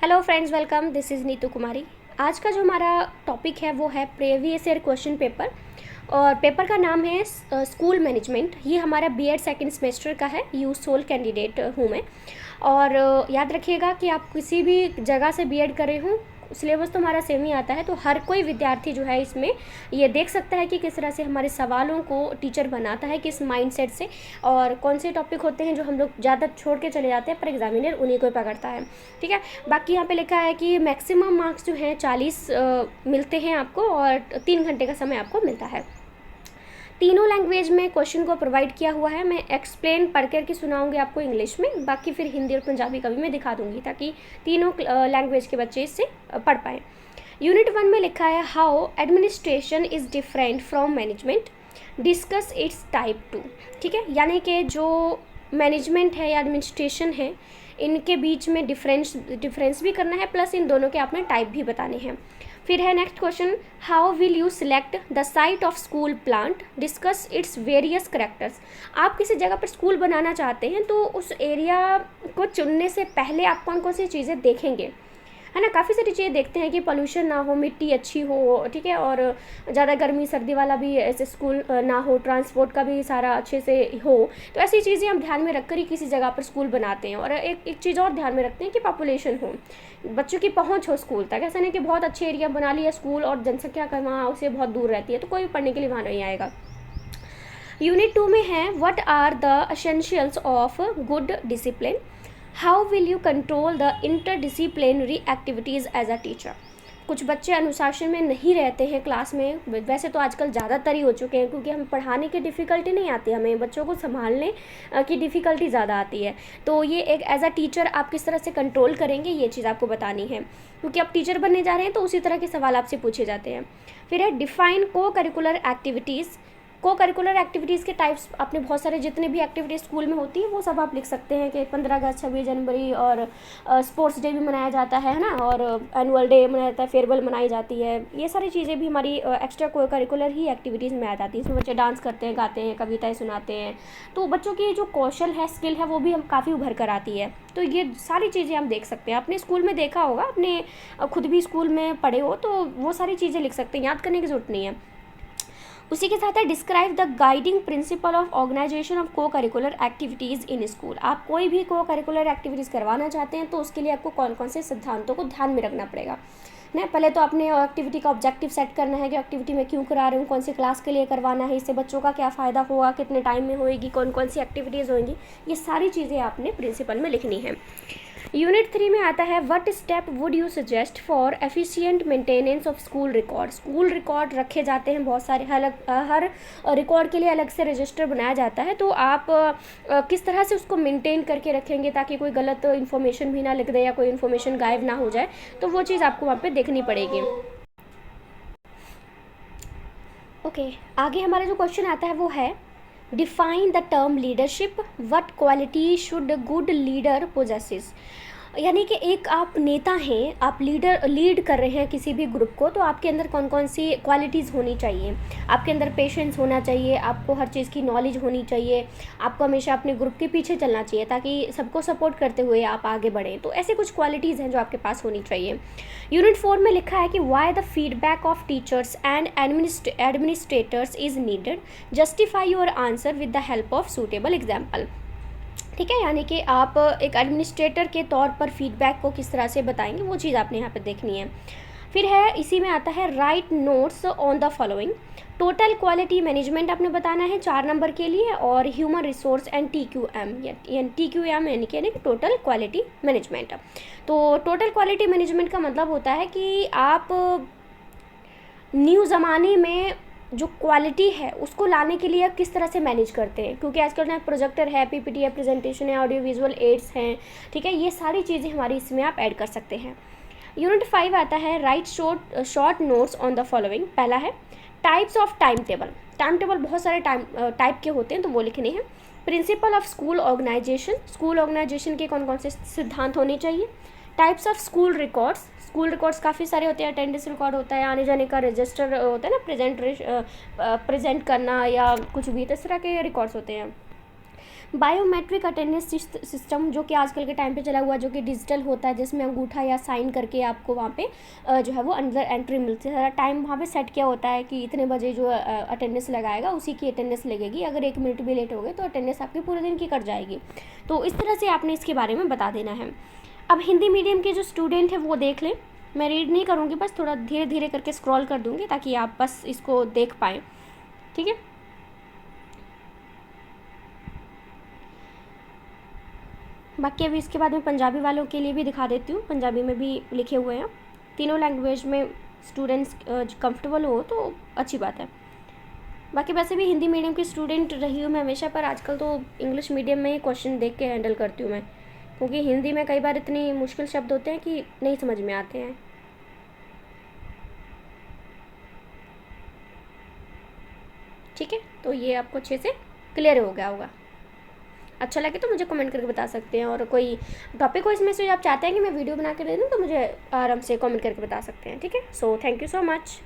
Hello friends, welcome. This is Neetu Kumari. आज का जो हमारा टॉपिक है वो है प्रीवियस ईयर क्वेश्चन पेपर, और पेपर का नाम है स्कूल मैनेजमेंट। ये हमारा बीएड सेकंड सेमेस्टर का है। यू सोल कैंडिडेट हूँ मैं। और याद रखिएगा कि आप किसी भी जगह से बीएड कर रहे हो, सिलेबस तो हमारा सेम ही आता है, तो हर कोई विद्यार्थी जो है इसमें ये देख सकता है कि किस तरह से हमारे सवालों को टीचर बनाता है, किस माइंडसेट से, और कौन से टॉपिक होते हैं जो हम लोग ज़्यादा छोड़ के चले जाते हैं, पर एग्जामिनर उन्हीं को पकड़ता है। ठीक है। बाकी यहाँ पे लिखा है कि मैक्सिमम मार्क्स जो हैं 40 मिलते हैं आपको, और 3 घंटे का समय आपको मिलता है। तीनों लैंग्वेज में क्वेश्चन को प्रोवाइड किया हुआ है। मैं एक्सप्लेन पढ़ करके सुनाऊंगी आपको इंग्लिश में, बाकी फिर हिंदी और पंजाबी का भी मैं दिखा दूंगी, ताकि तीनों लैंग्वेज के बच्चे इससे पढ़ पाएँ। यूनिट 1 में लिखा है how administration is different from management, discuss it's type 2। ठीक है, यानी कि जो मैनेजमेंट है या एडमिनिस्ट्रेशन है, इनके बीच में डिफरेंस भी करना है, प्लस इन दोनों के आपने टाइप भी बताने हैं। फिर है next question, how will you select the site of school plant, discuss its various characters. आप किसी जगह पर स्कूल बनाना चाहते हैं तो उस एरिया को चुनने से पहले आप कौन कौन सी चीज़ें देखेंगे, है ना। काफ़ी सारी चीज़ें देखते हैं कि पोल्यूशन ना हो, मिट्टी अच्छी हो, ठीक है, और ज़्यादा गर्मी सर्दी वाला भी ऐसे स्कूल ना हो, ट्रांसपोर्ट का भी सारा अच्छे से हो। तो ऐसी चीज़ें हम ध्यान में रखकर ही किसी जगह पर स्कूल बनाते हैं। और एक चीज़ और ध्यान में रखते हैं कि पॉपुलेशन हो, बच्चों की पहुँच हो स्कूल तक। ऐसा नहीं कि बहुत अच्छे एरिया बना लिया स्कूल और जनसंख्या का वहाँ उससे बहुत दूर रहती है, तो कोई पढ़ने के लिए वहाँ नहीं आएगा। यूनिट 2 में है what are the essentials of good discipline, how will you control the interdisciplinary activities as a teacher. कुछ बच्चे अनुशासन में नहीं रहते हैं क्लास में, वैसे तो आजकल ज़्यादातर ही हो चुके हैं, क्योंकि हम पढ़ाने की डिफ़िकल्टी नहीं आती, हमें बच्चों को संभालने की डिफ़िकल्टी ज़्यादा आती है। तो ये एक एज अ टीचर आप किस तरह से कंट्रोल करेंगे, ये चीज़ आपको बतानी है, क्योंकि आप टीचर बनने जा रहे हैं तो उसी तरह के सवाल आपसे पूछे जाते हैं। फिर है डिफ़ाइन को करिकुलर एक्टिविटीज़। को करिकुलर एक्टिविटीज़ के टाइप्स आपने बहुत सारे, जितने भी एक्टिविटीज़ स्कूल में होती है वो सब आप लिख सकते हैं कि 15 अगस्त, 26 जनवरी, और स्पोर्ट्स डे भी मनाया जाता है ना, और एनुअल डे मनाया जाता है, फेयरवेल मनाई जाती है। ये सारी चीज़ें भी हमारी एक्स्ट्रा को करिकुलर ही एक्टिविटीज़ में आ जाती है। इसमें बच्चे डांस करते हैं, गाते हैं, कविताएँ सुनाते हैं, तो बच्चों की जो कौशल है, स्किल है, वो भी हम काफ़ी उभर कर आती है। तो ये सारी चीज़ें हम देख सकते हैं। अपने स्कूल में देखा होगा, अपने खुद भी स्कूल में पढ़े हो, तो वो सारी चीज़ें लिख सकते हैं, याद करने की ज़रूरत नहीं है। उसी के साथ है describe the guiding principle of organisation of co-curricular activities in school. आप कोई भी को करिकुलर एक्टिविटीज़ करवाना चाहते हैं तो उसके लिए आपको कौन कौन से सिद्धांतों को ध्यान में रखना पड़ेगा ना। पहले तो आपने एक्टिविटी का ऑब्जेक्टिव सेट करना है कि एक्टिविटी में क्यों करा रहे हूँ, कौन सी क्लास के लिए करवाना है, इससे बच्चों का क्या फ़ायदा होगा, कितने टाइम में होएगी, कौन कौन सी एक्टिविटीज़ होंगी, ये सारी चीज़ें आपने प्रिंसिपल में लिखनी है। यूनिट 3 में आता है what step would you suggest for efficient maintenance of school record. School record रखे जाते हैं बहुत सारे, हर रिकॉर्ड के लिए अलग से रजिस्टर बनाया जाता है, तो आप किस तरह से उसको मेंटेन करके रखेंगे ताकि कोई गलत इन्फॉर्मेशन भी ना लिख दे या कोई इन्फॉर्मेशन गायब ना हो जाए, तो वो चीज़ आपको वहाँ पे देखनी पड़ेगी। ओके, आगे हमारा जो क्वेश्चन आता है वो है define the term leadership, what quality should good leader possesses. यानी कि एक आप नेता हैं, आप लीड कर रहे हैं किसी भी ग्रुप को, तो आपके अंदर कौन कौन सी क्वालिटीज़ होनी चाहिए। आपके अंदर पेशेंस होना चाहिए, आपको हर चीज़ की नॉलेज होनी चाहिए, आपको हमेशा अपने ग्रुप के पीछे चलना चाहिए ताकि सबको सपोर्ट करते हुए आप आगे बढ़ें। तो ऐसे कुछ क्वालिटीज़ हैं जो आपके पास होनी चाहिए। यूनिट 4 में लिखा है कि why the feedback of teachers and administrators is needed, justify your answer with the help of suitable example. ठीक है, यानी कि आप एक एडमिनिस्ट्रेटर के तौर पर फीडबैक को किस तरह से बताएंगे, वो चीज़ आपने यहाँ पे देखनी है। फिर है इसी में आता है right notes on the following. Total quality management आपने बताना है 4 नंबर के लिए, और ह्यूमन रिसोर्स एंड TQM यानी कि टोटल क्वालिटी मैनेजमेंट। तो टोटल क्वालिटी मैनेजमेंट का मतलब होता है कि आप न्यू ज़माने में जो क्वालिटी है उसको लाने के लिए आप किस तरह से मैनेज करते हैं, क्योंकि आजकल ना प्रोजेक्टर है, PPT है, प्रेजेंटेशन है, ऑडियो विजुअल एड्स हैं, ठीक है, ये सारी चीज़ें हमारी इसमें आप ऐड कर सकते हैं। यूनिट 5 आता है right short notes on the following. पहला है types of time table. Time table बहुत सारे टाइप के होते हैं, तो वो लिखने हैं। Principle of school organisation, school organisation के कौन कौन से सिद्धांत होने चाहिए। Types of school records, school records काफ़ी सारे होते हैं, अटेंडेंस रिकॉर्ड होता है, आने जाने का रजिस्टर होता है ना, प्रेजेंट करना या कुछ भी, इस तरह के रिकॉर्ड्स होते हैं। बायोमेट्रिक अटेंडेंस सिस्टम जो कि आजकल के टाइम पे चला हुआ, जो कि डिजिटल होता है, जिसमें अंगूठा या साइन करके आपको वहाँ पे जो है वो अंदर एंट्री मिलती है। टाइम वहाँ पे सेट किया होता है कि इतने बजे जो अटेंडेंस लगाएगा उसी की अटेंडेंस लगेगी। अगर 1 मिनट भी लेट हो गए तो अटेंडेंस आपकी पूरे दिन की कट जाएगी। तो इस तरह से आपने इसके बारे में बता देना है। अब हिंदी मीडियम के जो स्टूडेंट हैं वो देख लें, मैं रीड नहीं करूँगी, बस थोड़ा धीरे धीरे करके स्क्रॉल कर दूँगी ताकि आप बस इसको देख पाएँ। ठीक है, बाकी अभी इसके बाद मैं पंजाबी वालों के लिए भी दिखा देती हूँ। पंजाबी में भी लिखे हुए हैं, तीनों लैंग्वेज में स्टूडेंट्स कंफर्टेबल हो तो अच्छी बात है। बाकी वैसे भी हिंदी मीडियम की स्टूडेंट रही हूँ मैं हमेशा, पर आजकल तो इंग्लिश मीडियम में ही क्वेश्चन देख के हैंडल करती हूँ मैं, क्योंकि हिंदी में कई बार इतनी मुश्किल शब्द होते हैं कि नहीं समझ में आते हैं। ठीक है, तो ये आपको अच्छे से क्लियर हो गया होगा। अच्छा लगे तो मुझे कमेंट करके बता सकते हैं, और कोई टॉपिक हो इसमें से आप चाहते हैं कि मैं वीडियो बना के दे दूँ तो मुझे आराम से कमेंट करके बता सकते हैं। ठीक है, so thank you so much.